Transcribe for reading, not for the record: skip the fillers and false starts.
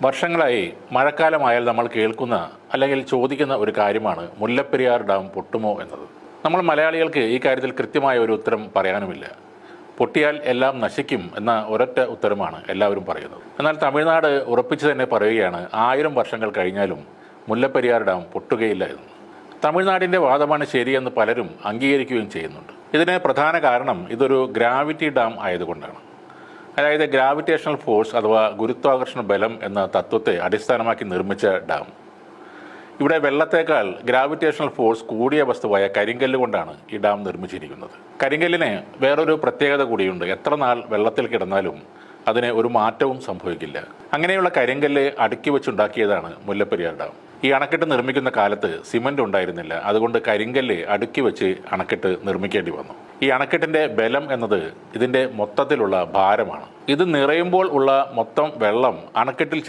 വർഷങ്ങളായി മഴക്കാലമായാൽ നമ്മൾ കേൾക്കുന്ന അല്ലെങ്കിൽ ചോദിക്കുന്ന ഒരു കാര്യമാണ് മുല്ലപ്പെരിയാർ ഡാം പൊട്ടുമോ എന്നത്. നമ്മൾ മലയാളികൾക്ക് ഈ കാര്യത്തിൽ കൃത്യമായ ഒരു ഉത്തരം പറയാനുമില്ല. പൊട്ടിയാൽ എല്ലാം നശിക്കും എന്ന ഒരൊറ്റ ഉത്തരമാണ് എല്ലാവരും പറയുന്നത്. എന്നാൽ തമിഴ്നാട് ഉറപ്പിച്ചു തന്നെ പറയുകയാണ് 1000 വർഷങ്ങൾ കഴിഞ്ഞാലും മുല്ലപ്പെരിയാർ ഡാം പൊട്ടുകയില്ല എന്ന്. തമിഴ്നാടിൻ്റെ വാദമാണ് ശരിയെന്ന് പലരും അംഗീകരിക്കുകയും ചെയ്യുന്നുണ്ട്. ഇതിന് പ്രധാന കാരണം ഇതൊരു ഗ്രാവിറ്റി ഡാം ആയതുകൊണ്ടാണ്. അതായത് ഗ്രാവിറ്റേഷണൽ ഫോഴ്സ് അഥവാ ഗുരുത്വാകർഷണ ബലം എന്ന തത്വത്തെ അടിസ്ഥാനമാക്കി നിർമ്മിച്ച ഡാം. ഇവിടെ വെള്ളത്തേക്കാൾ ഗ്രാവിറ്റേഷണൽ ഫോഴ്സ് കൂടിയ വസ്തുവായ കരിങ്കല്ല് കൊണ്ടാണ് ഈ ഡാം നിർമ്മിച്ചിരിക്കുന്നത്. കരിങ്കല്ലിന് വേറൊരു പ്രത്യേകത കൂടിയുണ്ട്. എത്ര നാൾ വെള്ളത്തിൽ കിടന്നാലും അതിന് ഒരു മാറ്റവും സംഭവിക്കില്ല. അങ്ങനെയുള്ള കരിങ്കല്ല് അടുക്കി വെച്ചുണ്ടാക്കിയതാണ് മുല്ലപ്പെരിയാർ ഡാം. ഈ അണക്കെട്ട് നിർമ്മിക്കുന്ന കാലത്ത് സിമന്റ് ഉണ്ടായിരുന്നില്ല. അതുകൊണ്ട് കരിങ്കല്ല് അടുക്കി വെച്ച് അണക്കെട്ട് നിർമ്മിക്കേണ്ടി വന്നു. ഈ അണക്കെട്ടിന്റെ ബലം എന്നത് ഇതിന്റെ മൊത്തത്തിലുള്ള ഭാരമാണ്. ഇത് നിറയുമ്പോൾ ഉള്ള മൊത്തം വെള്ളം അണക്കെട്ടിൽ